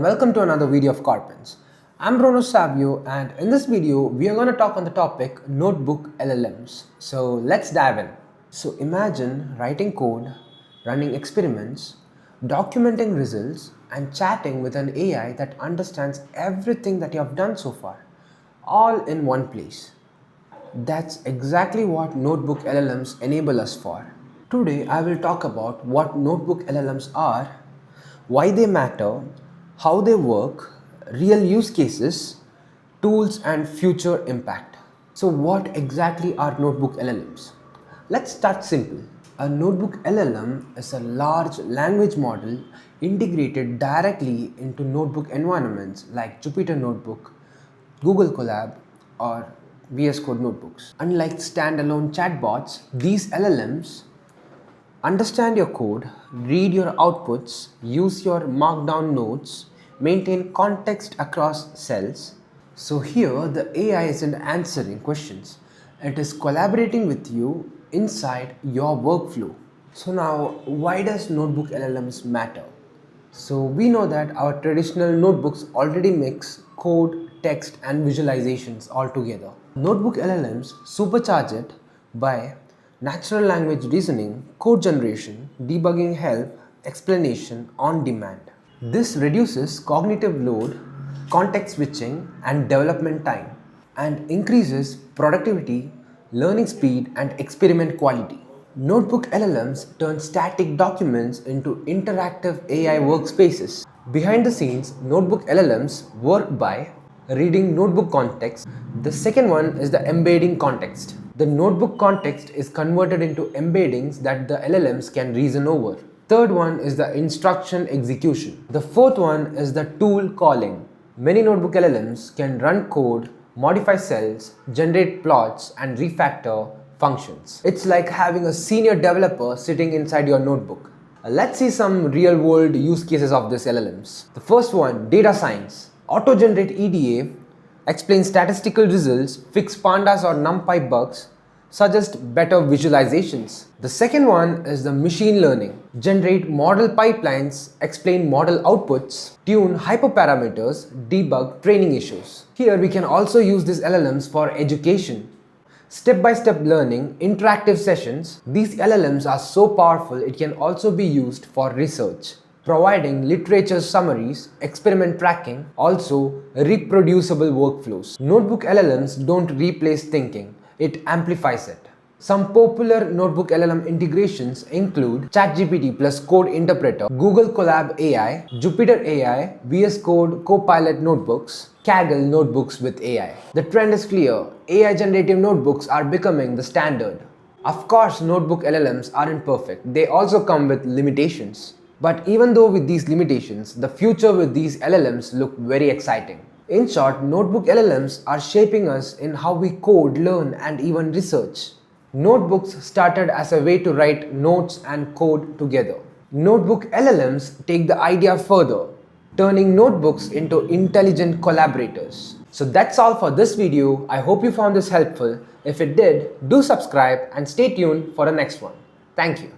and welcome to another video of Corpnce. I'm Bruno Savio, and in this video we are going to talk on the topic notebook LLMs. So let's dive in. So imagine writing code, running experiments, documenting results and chatting with an AI that understands everything that you have done so far, all in one place. That's exactly what notebook LLMs enable us for. Today I will talk about what notebook LLMs are, why they matter, how they work, real use cases, tools and future impact. So what exactly are notebook LLMs? Let's start simple. A notebook LLM is a large language model integrated directly into notebook environments like Jupyter Notebook, Google Colab or VS Code notebooks. Unlike standalone chatbots, these LLMs understand your code, read your outputs, use your markdown notes, maintain context across cells. So here the AI isn't answering questions, it is collaborating with you inside your workflow. So now why does notebook LLMs matter? So we know that our traditional notebooks already mix code, text and visualizations all together. Notebook LLMs supercharge it by natural language reasoning, code generation, debugging help, explanation on demand. This reduces cognitive load, context switching and development time and increases productivity, learning speed and experiment quality. Notebook LLMs turn static documents into interactive AI workspaces. Behind the scenes, notebook LLMs work by reading notebook context. The second one is the embedding context. The notebook context is converted into embeddings that the LLMs can reason over. Third one is the instruction execution. The fourth one is the tool calling. Many notebook LLMs can run code, modify cells, generate plots and refactor functions. It's like having a senior developer sitting inside your notebook. Let's see some real world use cases of these LLMs. The first one, data science. Auto-generate EDA, explain statistical results, fix pandas or numpy bugs, suggest better visualizations. The second one is the machine learning. Generate model pipelines, explain model outputs, tune hyperparameters, debug training issues. Here we can also use these LLMs for education. Step-by-step learning, interactive sessions. These LLMs are so powerful it can also be used for research, providing literature summaries, experiment tracking, also reproducible workflows. Notebook LLMs don't replace thinking, it amplifies it. Some popular notebook LLM integrations include ChatGPT plus Code Interpreter, Google Colab AI, Jupyter AI, VS Code Copilot notebooks, Kaggle notebooks with AI. The trend is clear, AI generative notebooks are becoming the standard. Of course, notebook LLMs aren't perfect, they also come with limitations. But even though with these limitations, the future with these LLMs look very exciting. In short, notebook LLMs are shaping us in how we code, learn and even research. Notebooks started as a way to write notes and code together. Notebook LLMs take the idea further, turning notebooks into intelligent collaborators. So that's all for this video. I hope you found this helpful. If it did, do subscribe and stay tuned for the next one. Thank you.